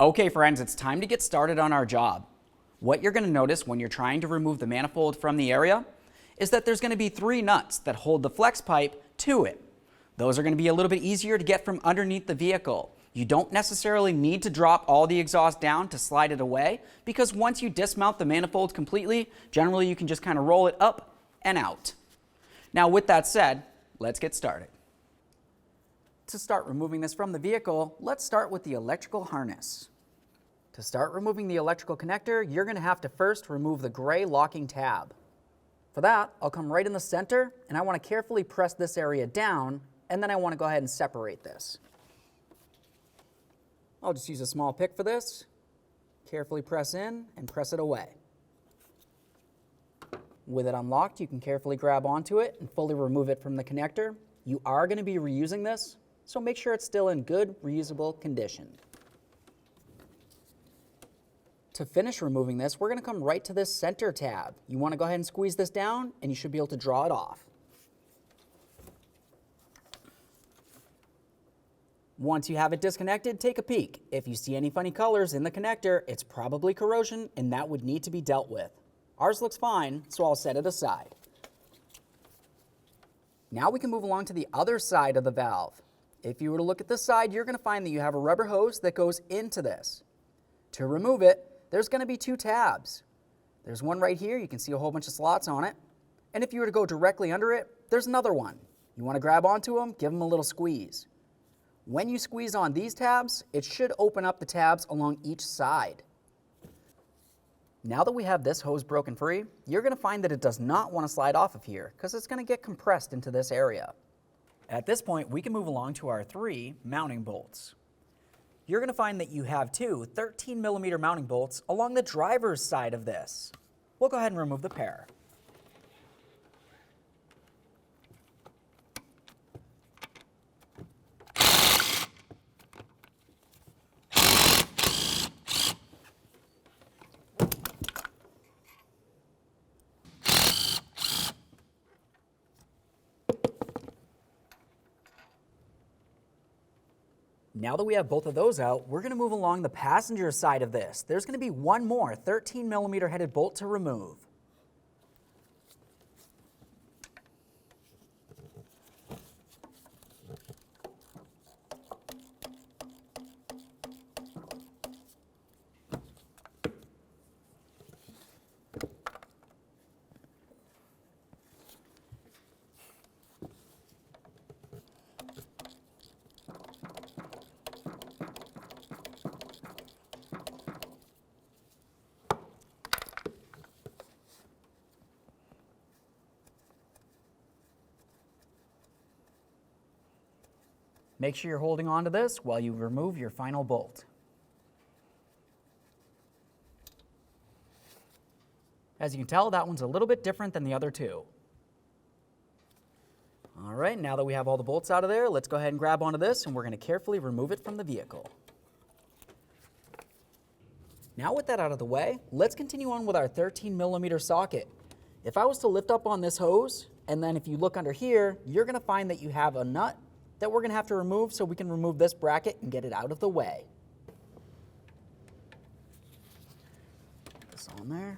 Okay friends, it's time to get started on our job. What you're going to notice when you're trying to remove the manifold from the area is that there's going to be 3 nuts that hold the flex pipe to it. Those are going to be a little bit easier to get from underneath the vehicle. You don't necessarily need to drop all the exhaust down to slide it away, because once you dismount the manifold completely, generally you can just kind of roll it up and out. Now with that said, let's get started. To start removing this from the vehicle, let's start with the electrical harness. To start removing the electrical connector, you're going to have to first remove the gray locking tab. For that, I'll come right in the center, and I want to carefully press this area down, and then I want to go ahead and separate this. I'll just use a small pick for this. Carefully press in and press it away. With it unlocked, you can carefully grab onto it and fully remove it from the connector. You are going to be reusing this, so make sure it's still in good, reusable condition. To finish removing this, we're going to come right to this center tab. You want to go ahead and squeeze this down, and you should be able to draw it off. Once you have it disconnected, take a peek. If you see any funny colors in the connector, it's probably corrosion, and that would need to be dealt with. Ours looks fine, so I'll set it aside. Now we can move along to the other side of the valve. If you were to look at this side, you're going to find that you have a rubber hose that goes into this. To remove it, there's going to be 2 tabs. There's one right here, you can see a whole bunch of slots on it. And if you were to go directly under it, there's another one. You want to grab onto them, give them a little squeeze. When you squeeze on these tabs, it should open up the tabs along each side. Now that we have this hose broken free, you're going to find that it does not want to slide off of here because it's going to get compressed into this area. At this point, we can move along to our 3 mounting bolts. You're going to find that you have 2 13mm mounting bolts along the driver's side of this. We'll go ahead and remove the pair. Now that we have both of those out, we're going to move along the passenger side of this. There's going to be one more 13mm headed bolt to remove. Make sure you're holding on to this while you remove your final bolt. As you can tell, that one's a little bit different than the other 2. All right, now that we have all the bolts out of there, let's go ahead and grab onto this, and we're going to carefully remove it from the vehicle. Now with that out of the way, let's continue on with our 13mm socket. If I was to lift up on this hose, and then if you look under here, you're going to find that you have a nut that we're going to have to remove, so we can remove this bracket and get it out of the way. Put this on there.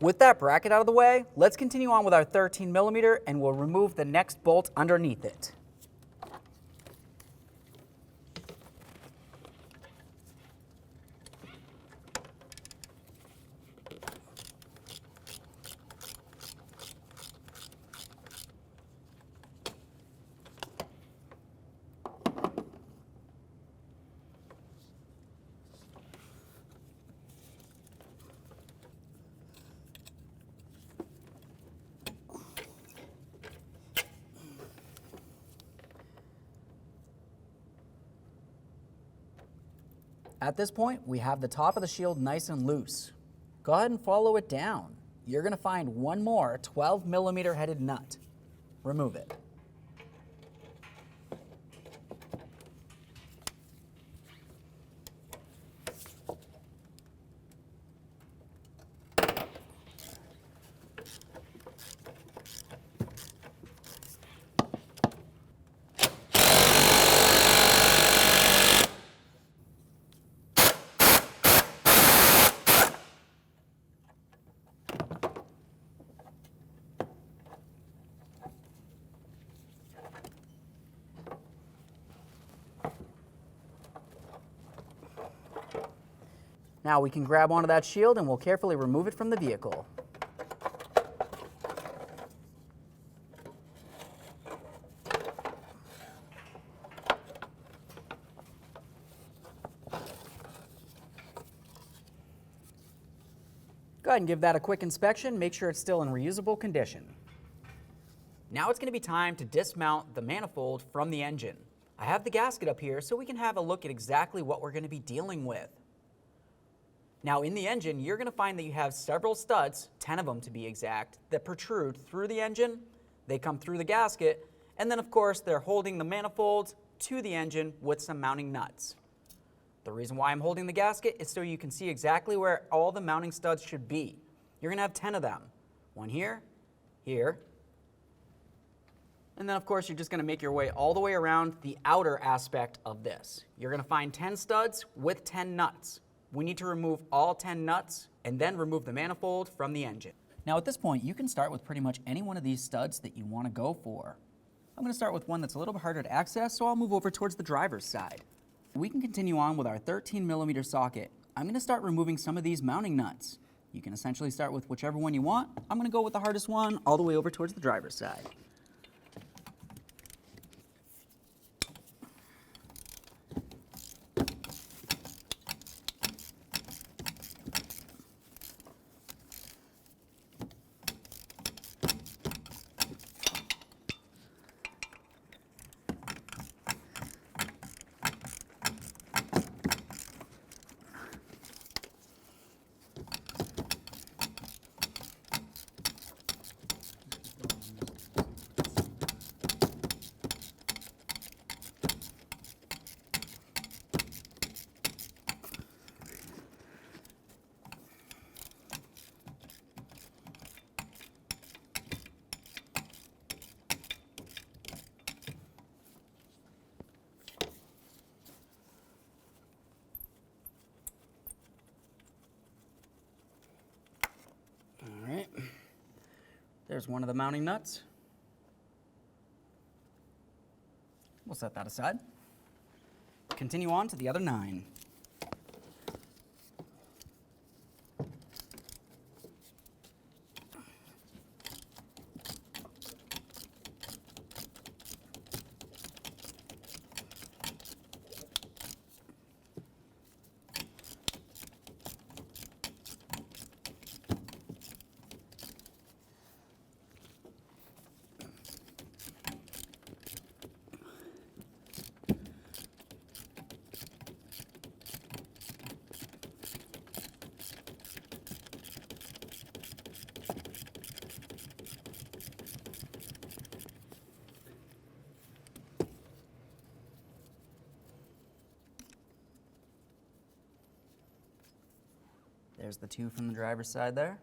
With that bracket out of the way, let's continue on with our 13mm, and we'll remove the next bolt underneath it. At this point, we have the top of the shield nice and loose. Go ahead and follow it down. You're going to find one more 12mm headed nut. Remove it. Now we can grab onto that shield and we'll carefully remove it from the vehicle. Go ahead and give that a quick inspection, make sure it's still in reusable condition. Now it's going to be time to dismount the manifold from the engine. I have the gasket up here so we can have a look at exactly what we're going to be dealing with. Now in the engine, you're going to find that you have several studs, 10 of them to be exact, that protrude through the engine, they come through the gasket, and then of course they're holding the manifold to the engine with some mounting nuts. The reason why I'm holding the gasket is so you can see exactly where all the mounting studs should be. You're going to have 10 of them. One here, here, and then of course you're just going to make your way all the way around the outer aspect of this. You're going to find 10 studs with 10 nuts. We need to remove all 10 nuts and then remove the manifold from the engine. Now at this point, you can start with pretty much any one of these studs that you want to go for. I'm going to start with one that's a little bit harder to access, so I'll move over towards the driver's side. We can continue on with our 13mm socket. I'm going to start removing some of these mounting nuts. You can essentially start with whichever one you want. I'm going to go with the hardest one all the way over towards the driver's side. There's one of the mounting nuts. We'll set that aside. Continue on to the other 9. There's the 2 from the driver's side there.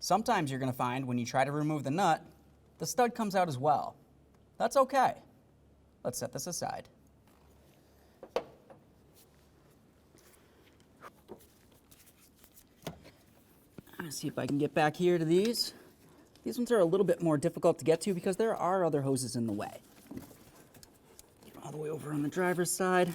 Sometimes you're going to find when you try to remove the nut, the stud comes out as well. That's okay. Let's set this aside. I'm going to see if I can get back here to these. These ones are a little bit more difficult to get to because there are other hoses in the way. Get all the way over on the driver's side.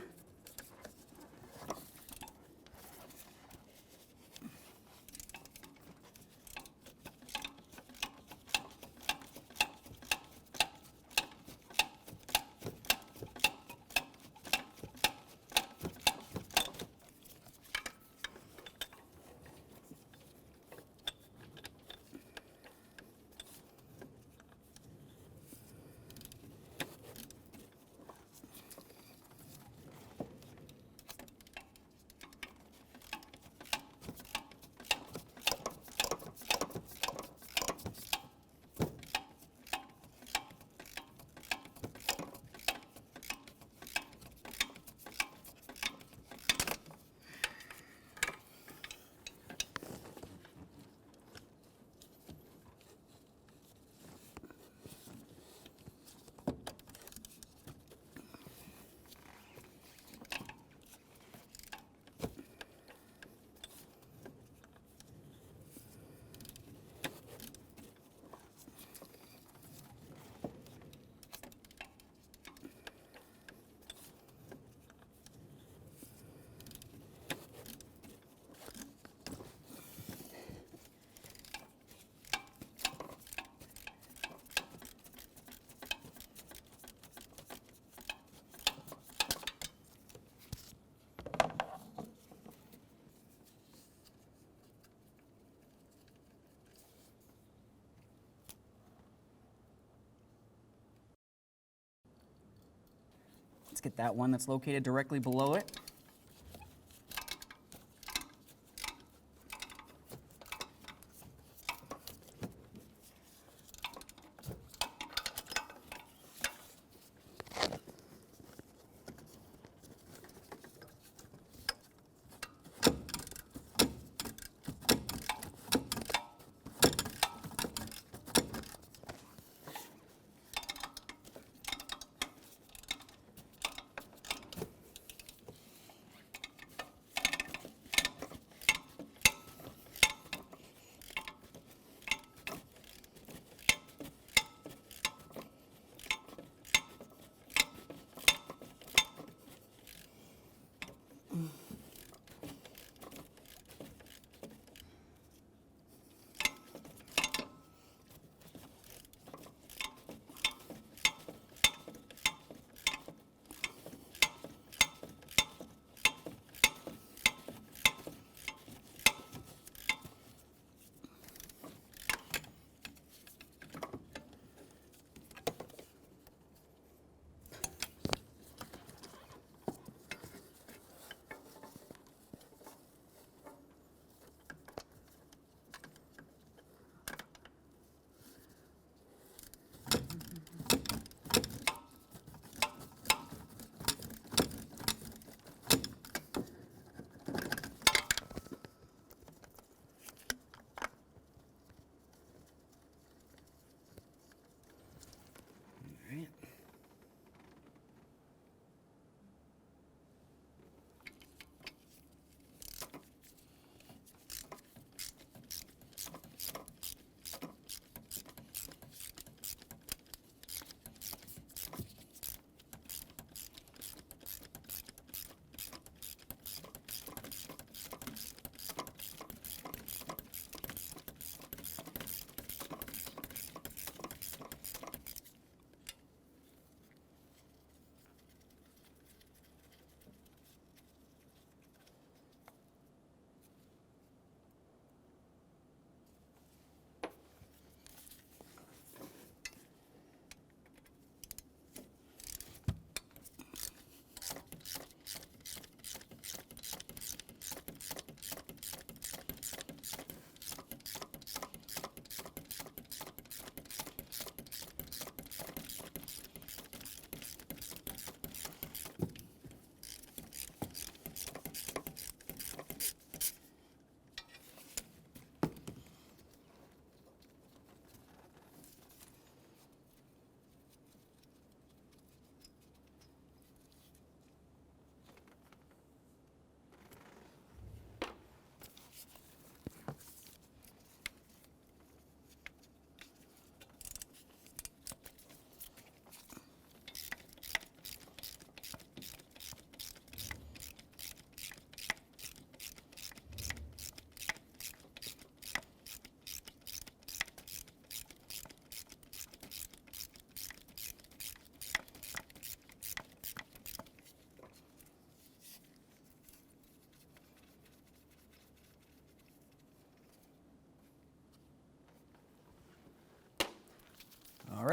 Let's get that one that's located directly below it.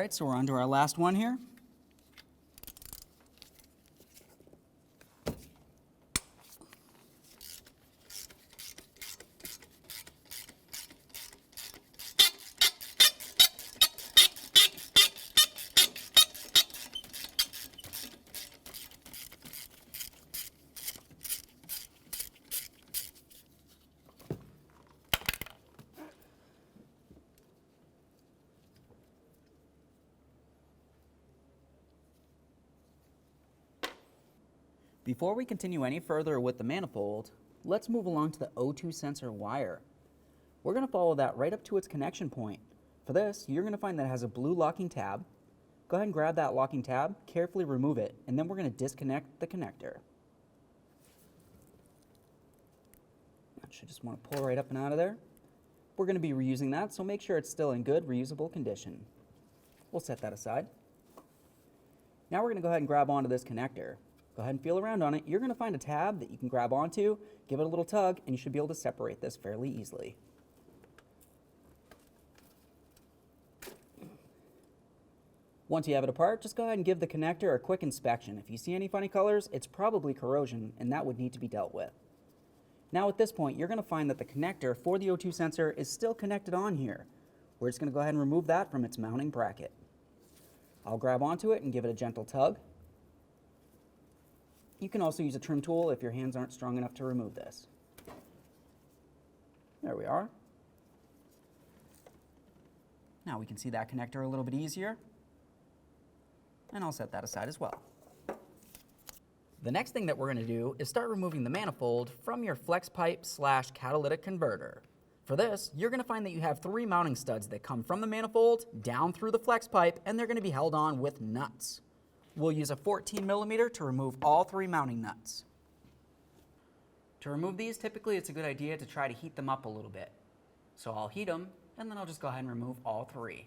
right, so we're on to our last one here. Before we continue any further with the manifold, let's move along to the O2 sensor wire. We're going to follow that right up to its connection point. For this, you're going to find that it has a blue locking tab. Go ahead and grab that locking tab, carefully remove it, and then we're going to disconnect the connector. That should just want to pull right up and out of there. We're going to be reusing that, so make sure it's still in good, reusable condition. We'll set that aside. Now we're going to go ahead and grab onto this connector. Go ahead and feel around on it. You're going to find a tab that you can grab onto, give it a little tug, and you should be able to separate this fairly easily. Once you have it apart, just go ahead and give the connector a quick inspection. If you see any funny colors, it's probably corrosion, and that would need to be dealt with. Now at this point, you're going to find that the connector for the O2 sensor is still connected on here. We're just going to go ahead and remove that from its mounting bracket. I'll grab onto it and give it a gentle tug. You can also use a trim tool if your hands aren't strong enough to remove this. There we are. Now we can see that connector a little bit easier. And I'll set that aside as well. The next thing that we're going to do is start removing the manifold from your flex pipe / catalytic converter. For this, you're going to find that you have 3 mounting studs that come from the manifold down through the flex pipe, and they're going to be held on with nuts. We'll use a 14mm to remove all 3 mounting nuts. To remove these, typically it's a good idea to try to heat them up a little bit. So I'll heat them, and then I'll just go ahead and remove all 3.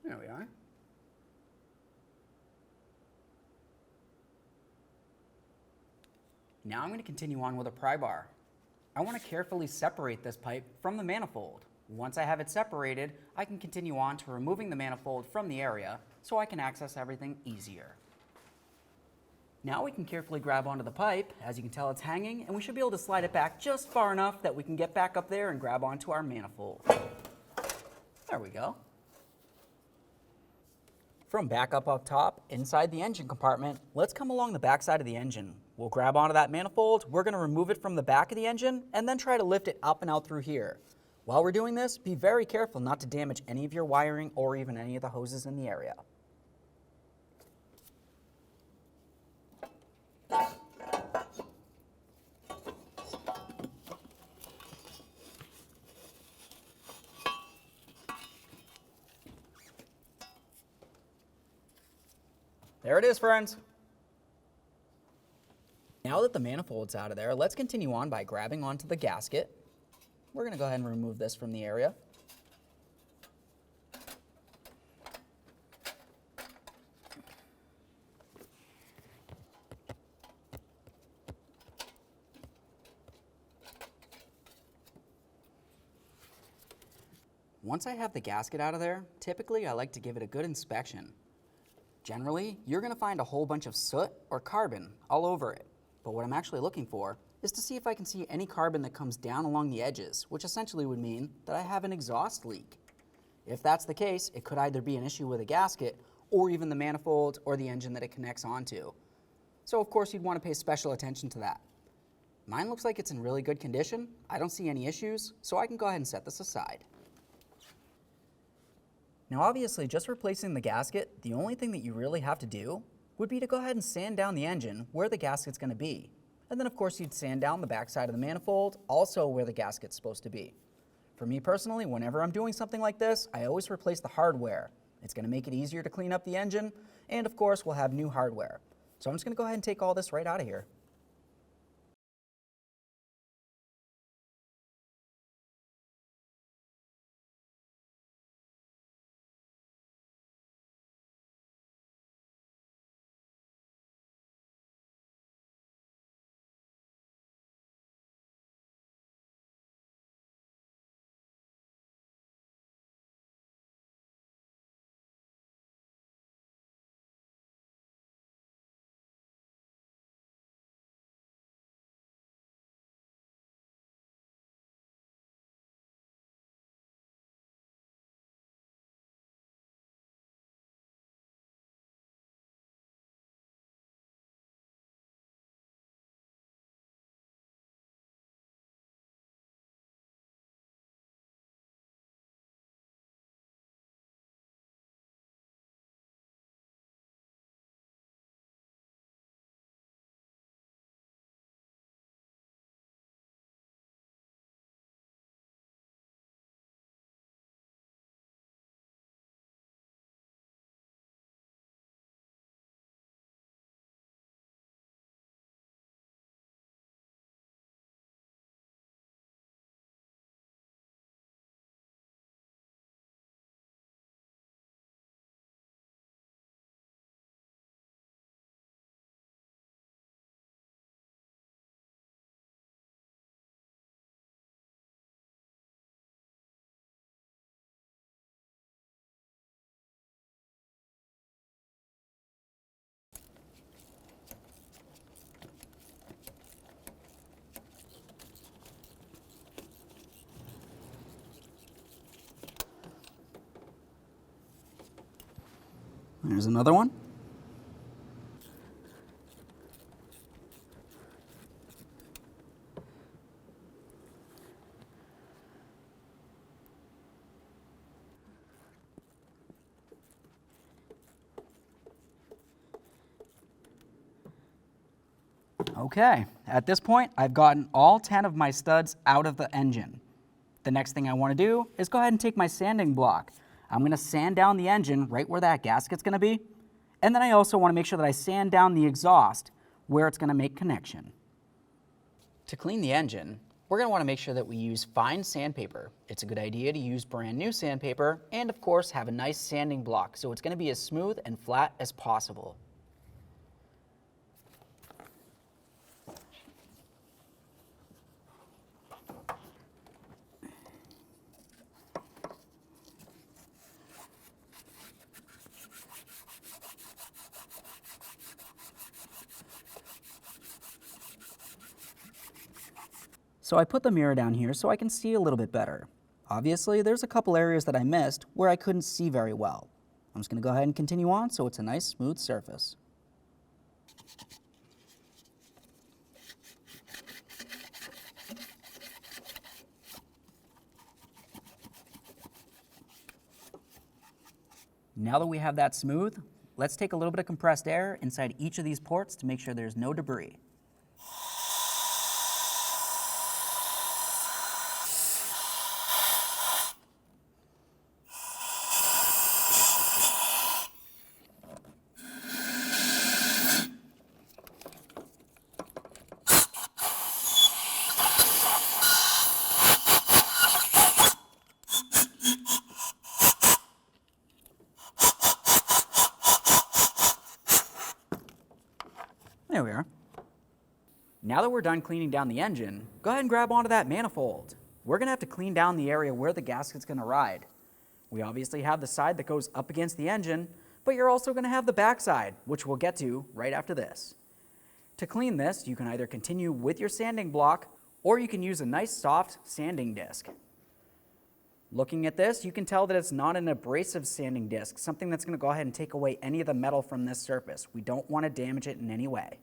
There we are. Now I'm going to continue on with a pry bar. I want to carefully separate this pipe from the manifold. Once I have it separated, I can continue on to removing the manifold from the area so I can access everything easier. Now we can carefully grab onto the pipe. As you can tell, it's hanging, and we should be able to slide it back just far enough that we can get back up there and grab onto our manifold. There we go. From back up top, inside the engine compartment, let's come along the back side of the engine. We'll grab onto that manifold, we're going to remove it from the back of the engine, and then try to lift it up and out through here. While we're doing this, be very careful not to damage any of your wiring or even any of the hoses in the area. There it is, friends. Now that the manifold's out of there, let's continue on by grabbing onto the gasket. We're going to go ahead and remove this from the area. Once I have the gasket out of there, typically I like to give it a good inspection. Generally, you're going to find a whole bunch of soot or carbon all over it, but what I'm actually looking for is to see if I can see any carbon that comes down along the edges, which essentially would mean that I have an exhaust leak. If that's the case, it could either be an issue with a gasket or even the manifold or the engine that it connects onto. So of course you'd want to pay special attention to that. Mine looks like it's in really good condition. I don't see any issues, so I can go ahead and set this aside. Now obviously, just replacing the gasket, the only thing that you really have to do would be to go ahead and sand down the engine where the gasket's going to be. And then of course you'd sand down the backside of the manifold, also where the gasket's supposed to be. For me personally, whenever I'm doing something like this, I always replace the hardware. It's going to make it easier to clean up the engine, and of course we'll have new hardware. So I'm just going to go ahead and take all this right out of here. There's another one. Okay, at this point, I've gotten all 10 of my studs out of the engine. The next thing I want to do is go ahead and take my sanding block. I'm going to sand down the engine right where that gasket's going to be. And then I also want to make sure that I sand down the exhaust where it's going to make connection. To clean the engine, we're going to want to make sure that we use fine sandpaper. It's a good idea to use brand new sandpaper and of course have a nice sanding block so it's going to be as smooth and flat as possible. So I put the mirror down here so I can see a little bit better. Obviously, there's a couple areas that I missed where I couldn't see very well. I'm just going to go ahead and continue on so it's a nice smooth surface. Now that we have that smooth, let's take a little bit of compressed air inside each of these ports to make sure there's no debris. There we are. Now that we're done cleaning down the engine, go ahead and grab onto that manifold. We're going to have to clean down the area where the gasket's going to ride. We obviously have the side that goes up against the engine, but you're also going to have the back side, which we'll get to right after this. To clean this, you can either continue with your sanding block, or you can use a nice soft sanding disc. Looking at this, you can tell that it's not an abrasive sanding disc, something that's going to go ahead and take away any of the metal from this surface. We don't want to damage it in any way.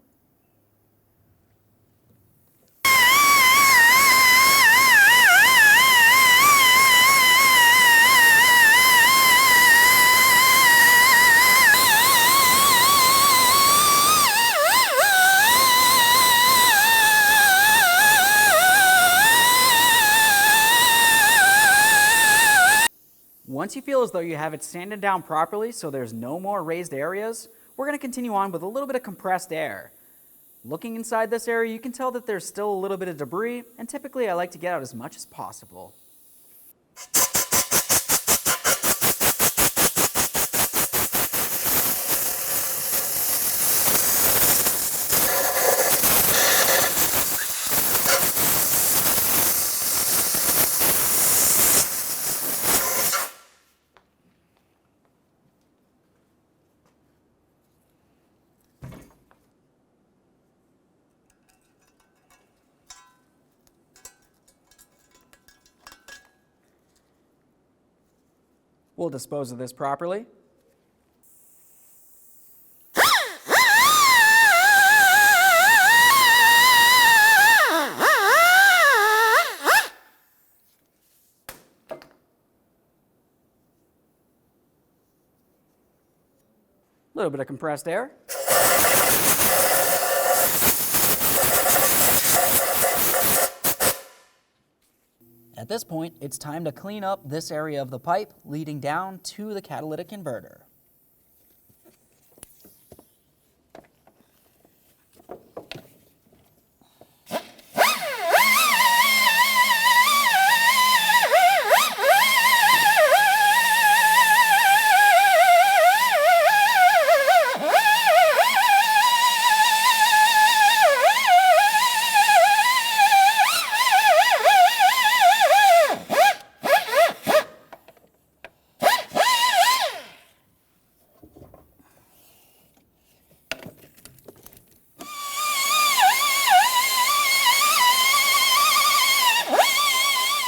Once you feel as though you have it sanded down properly so there's no more raised areas, we're going to continue on with a little bit of compressed air. Looking inside this area, you can tell that there's still a little bit of debris, and typically I like to get out as much as possible. We'll dispose of this properly. A little bit of compressed air. At this point, it's time to clean up this area of the pipe leading down to the catalytic converter.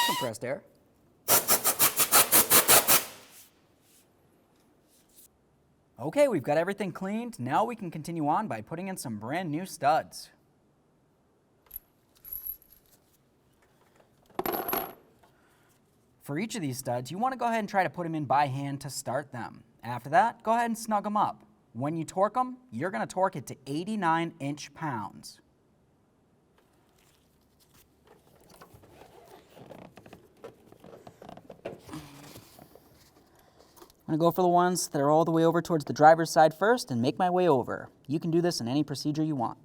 Compressed air. Okay, we've got everything cleaned. Now we can continue on by putting in some brand new studs. For each of these studs, you want to go ahead and try to put them in by hand to start them. After that, go ahead and snug them up. When you torque them, you're going to torque it to 89 inch-pounds. I'm going to go for the ones that are all the way over towards the driver's side first and make my way over. You can do this in any procedure you want.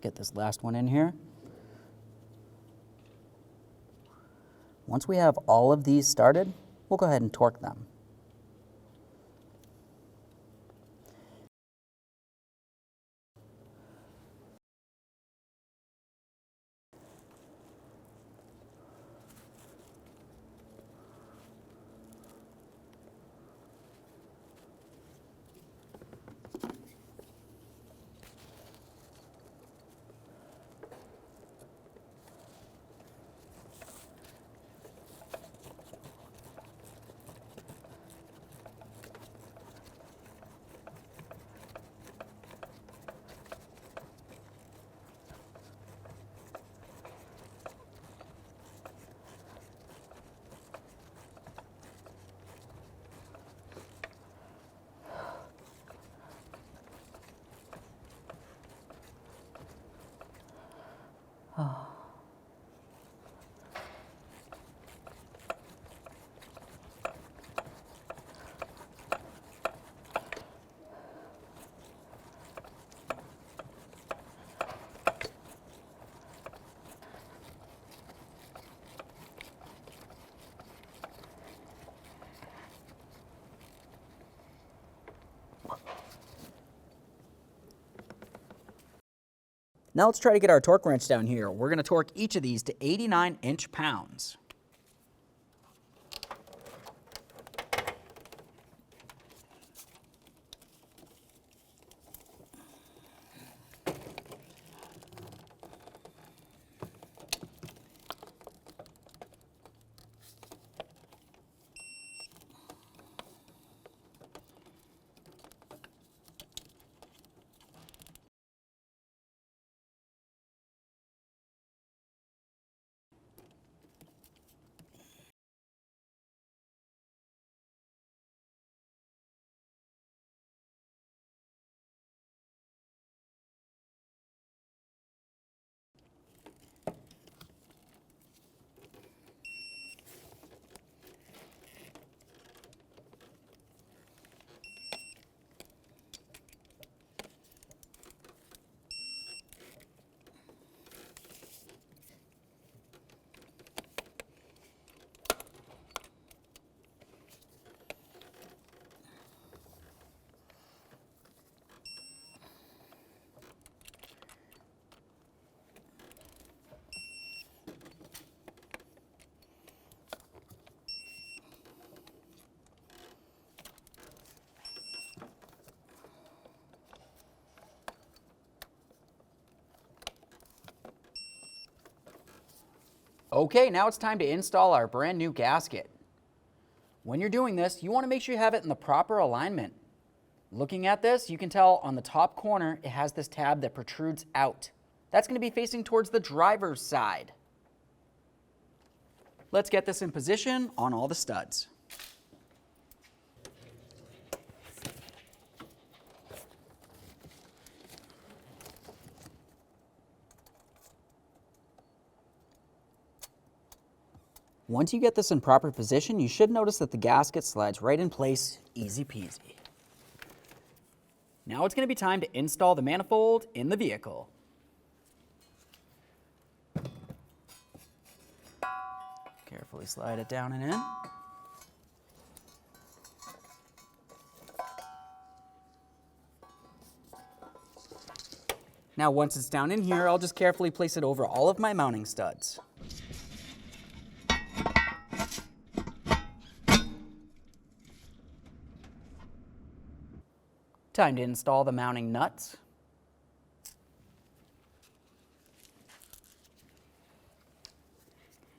get this last one in here. Once we have all of these started, we'll go ahead and torque them. Now let's try to get our torque wrench down here. We're going to torque each of these to 89 inch-pounds. Okay, now it's time to install our brand new gasket. When you're doing this, you want to make sure you have it in the proper alignment. Looking at this, you can tell on the top corner, it has this tab that protrudes out. That's going to be facing towards the driver's side. Let's get this in position on all the studs. Once you get this in proper position, you should notice that the gasket slides right in place, easy peasy. Now it's going to be time to install the manifold in the vehicle. Carefully slide it down and in. Now once it's down in here, I'll just carefully place it over all of my mounting studs. Time to install the mounting nuts.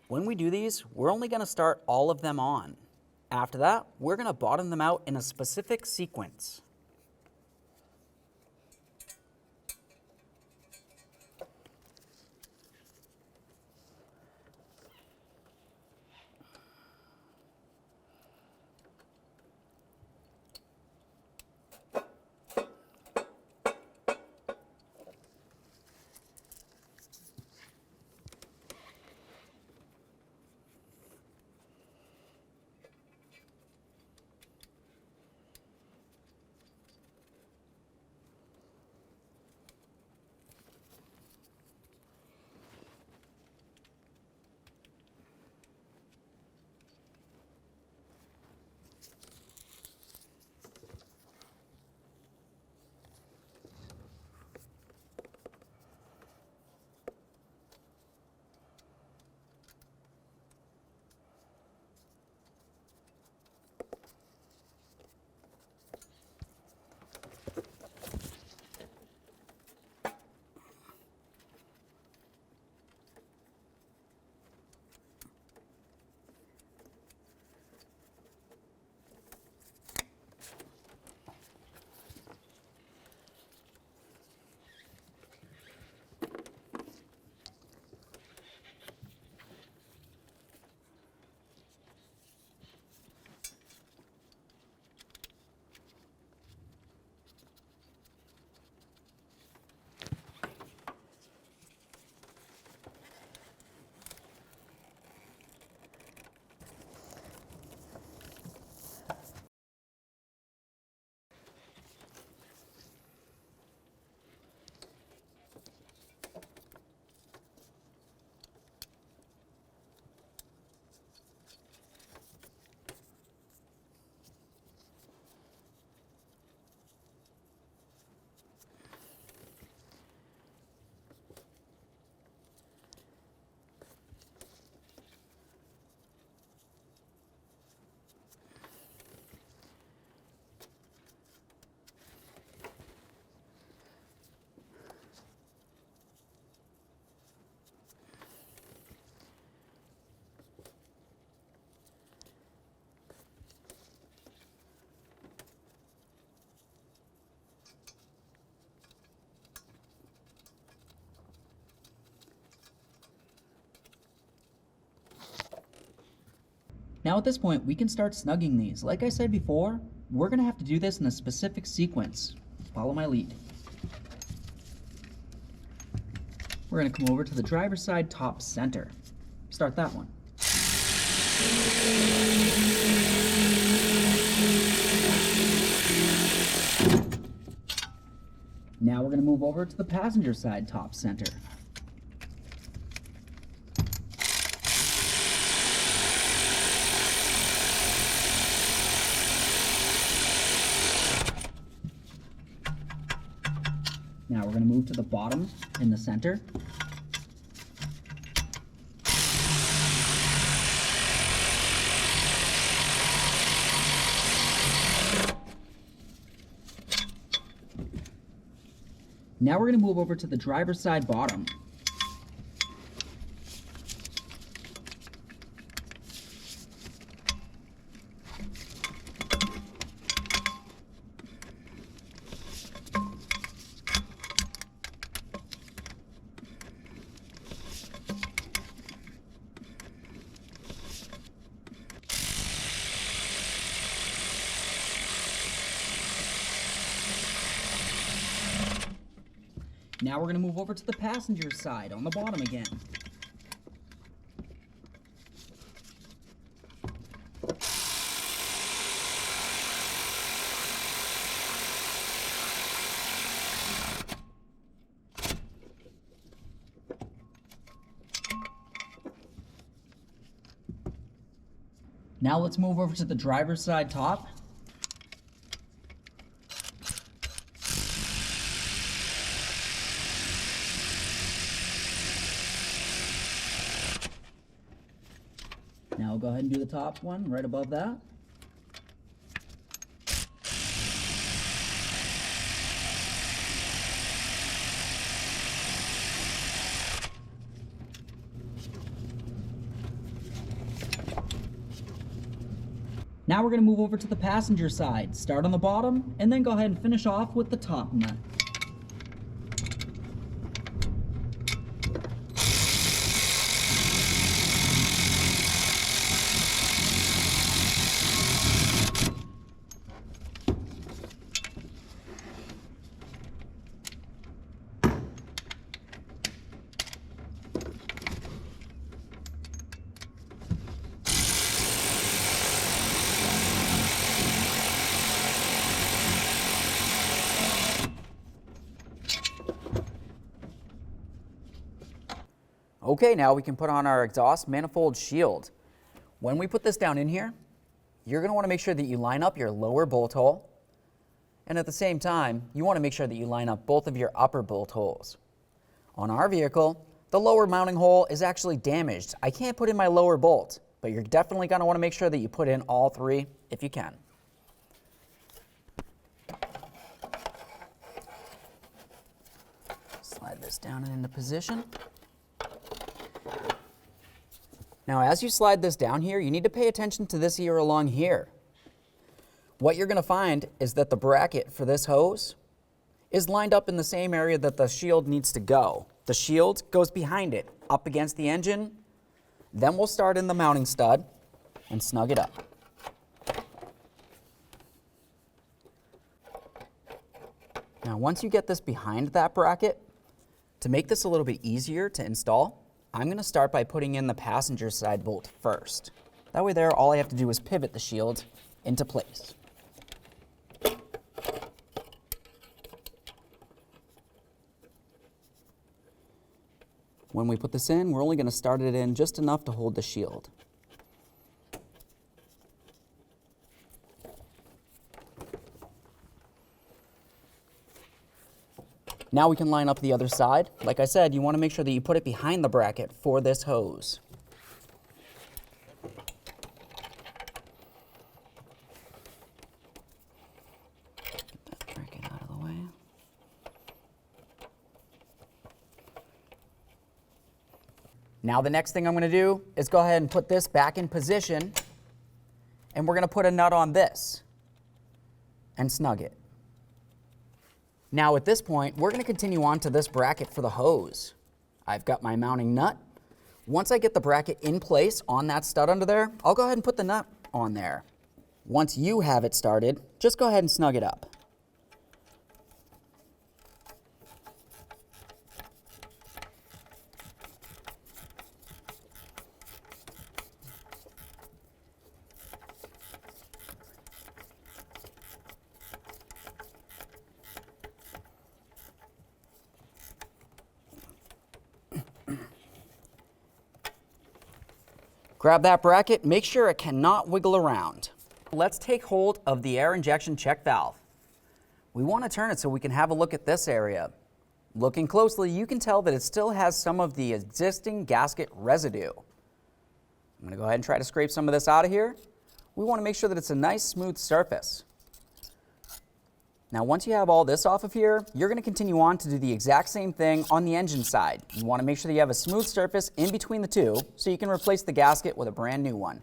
When we do these, we're only going to start all of them on. After that, we're going to bottom them out in a specific sequence. Now at this point, we can start snugging these. Like I said before, we're gonna have to do this in a specific sequence. Follow my lead. We're gonna come over to the driver's side top center. Start that one. Now we're gonna move over to the passenger side top center. Now we're going to move to the bottom in the center. Now we're going to move over to the driver's side bottom. Now we're going to move over to the passenger side on the bottom again. Now let's move over to the driver's side top. Now we'll go ahead and do the top one right above that. Now we're going to move over to the passenger side. Start on the bottom and then go ahead and finish off with the top nut. Okay, now we can put on our exhaust manifold shield. When we put this down in here, you're going to want to make sure that you line up your lower bolt hole, and at the same time, you want to make sure that you line up both of your upper bolt holes. On our vehicle, the lower mounting hole is actually damaged. I can't put in my lower bolt, but you're definitely going to want to make sure that you put in all three if you can. Slide this down and into position. Now, as you slide this down here, you need to pay attention to this ear along here. What you're going to find is that the bracket for this hose is lined up in the same area that the shield needs to go. The shield goes behind it, up against the engine. Then we'll start in the mounting stud and snug it up. Now, once you get this behind that bracket, to make this a little bit easier to install, I'm going to start by putting in the passenger side bolt first. That way there, all I have to do is pivot the shield into place. When we put this in, we're only going to start it in just enough to hold the shield. Now we can line up the other side. Like I said, you want to make sure that you put it behind the bracket for this hose. Get that bracket out of the way. Now the next thing I'm going to do is go ahead and put this back in position, and we're going to put a nut on this and snug it. Now at this point, we're going to continue on to this bracket for the hose. I've got my mounting nut. Once I get the bracket in place on that stud under there, I'll go ahead and put the nut on there. Once you have it started, just go ahead and snug it up. Grab that bracket, make sure it cannot wiggle around. Let's take hold of the air injection check valve. We want to turn it so we can have a look at this area. Looking closely, you can tell that it still has some of the existing gasket residue. I'm going to go ahead and try to scrape some of this out of here. We want to make sure that it's a nice smooth surface. Now once you have all this off of here, you're going to continue on to do the exact same thing on the engine side. You want to make sure that you have a smooth surface in between the two so you can replace the gasket with a brand new one.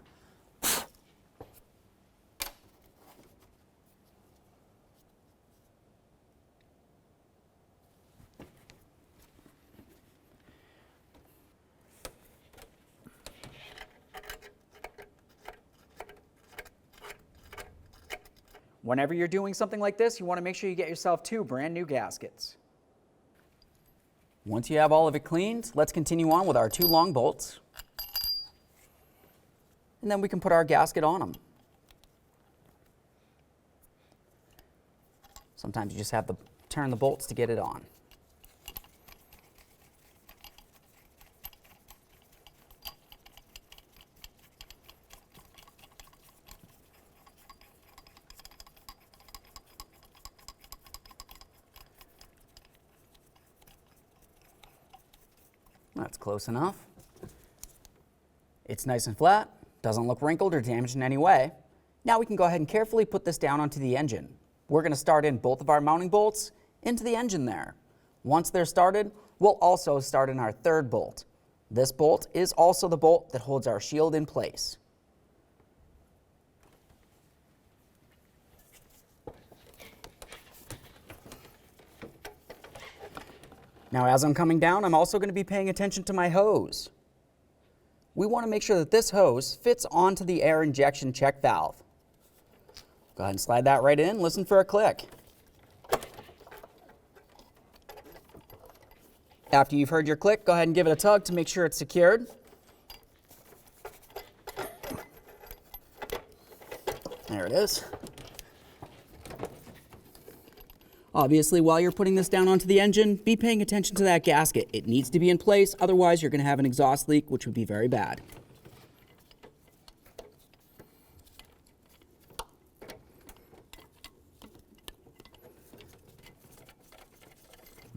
Whenever you're doing something like this, you want to make sure you get yourself 2 brand new gaskets. Once you have all of it cleaned, let's continue on with our 2 long bolts. And then we can put our gasket on them. Sometimes you just have to turn the bolts to get it on. That's close enough. It's nice and flat, doesn't look wrinkled or damaged in any way. Now we can go ahead and carefully put this down onto the engine. We're going to start in both of our mounting bolts into the engine there. Once they're started, we'll also start in our 3rd bolt. This bolt is also the bolt that holds our shield in place. Now as I'm coming down, I'm also going to be paying attention to my hose. We want to make sure that this hose fits onto the air injection check valve. Go ahead and slide that right in, listen for a click. After you've heard your click, go ahead and give it a tug to make sure it's secured. There it is. Obviously, while you're putting this down onto the engine, be paying attention to that gasket. It needs to be in place, otherwise you're going to have an exhaust leak, which would be very bad.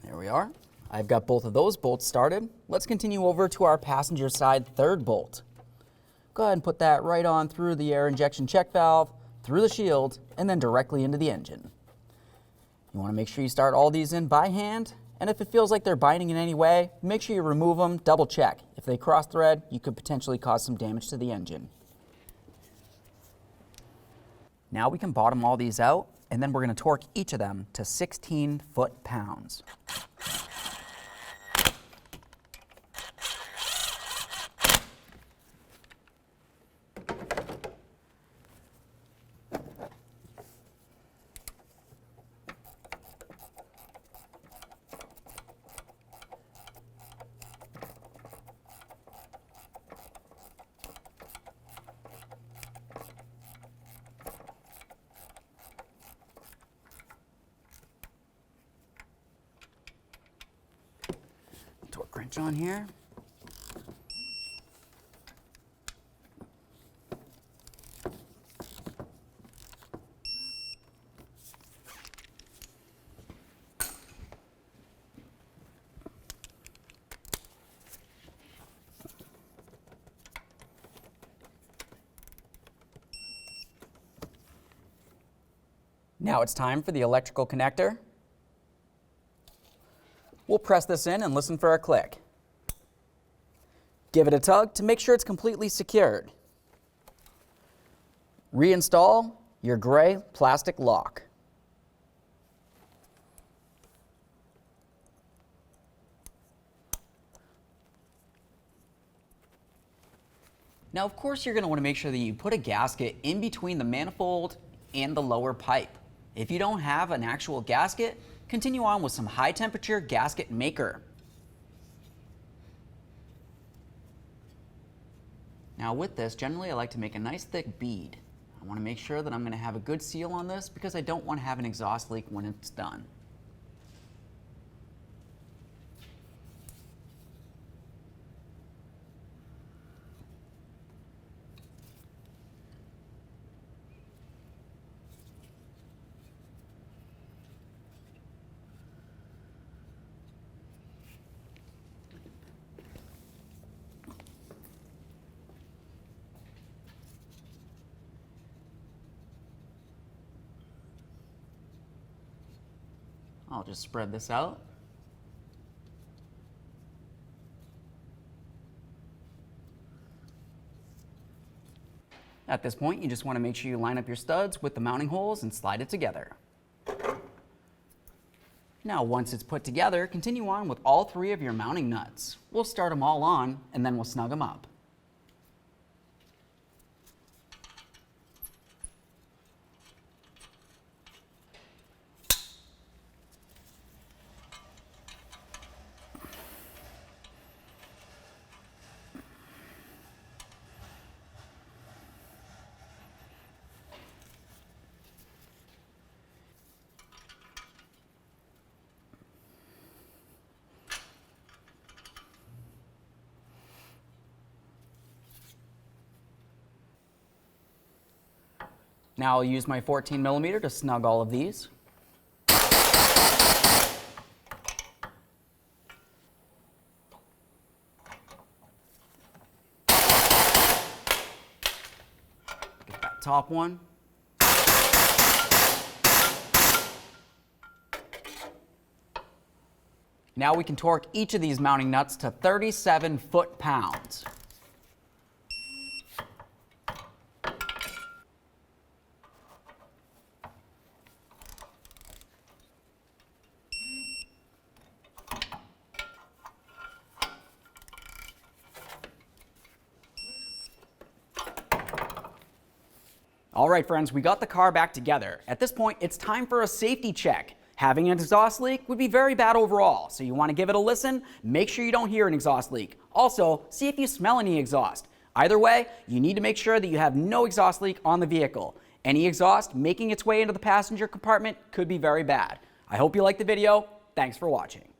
There we are. I've got both of those bolts started. Let's continue over to our passenger side 3rd bolt. Go ahead and put that right on through the air injection check valve, through the shield, and then directly into the engine. You want to make sure you start all these in by hand, and if it feels like they're binding in any way, make sure you remove them, double check. If they cross thread, you could potentially cause some damage to the engine. Now we can bottom all these out, and then we're going to torque each of them to 16 foot-pounds. Torque wrench on here. Now it's time for the electrical connector. We'll press this in and listen for a click. Give it a tug to make sure it's completely secured. Reinstall your gray plastic lock. Now, of course, you're going to want to make sure that you put a gasket in between the manifold and the lower pipe. If you don't have an actual gasket, continue on with some high temperature gasket maker. Now with this, generally I like to make a nice thick bead. I want to make sure that I'm going to have a good seal on this because I don't want to have an exhaust leak when it's done. I'll just spread this out. At this point, you just want to make sure you line up your studs with the mounting holes and slide it together. Now, once it's put together, continue on with all 3 of your mounting nuts. We'll start them all on, and then we'll snug them up. Now I'll use my 14mm to snug all of these. Get that top one. Now we can torque each of these mounting nuts to 37 foot-pounds. All right, friends, we got the car back together. At this point, it's time for a safety check. Having an exhaust leak would be very bad overall, so you want to give it a listen, make sure you don't hear an exhaust leak. Also, see if you smell any exhaust. Either way, you need to make sure that you have no exhaust leak on the vehicle. Any exhaust making its way into the passenger compartment could be very bad. I hope you liked the video. Thanks for watching.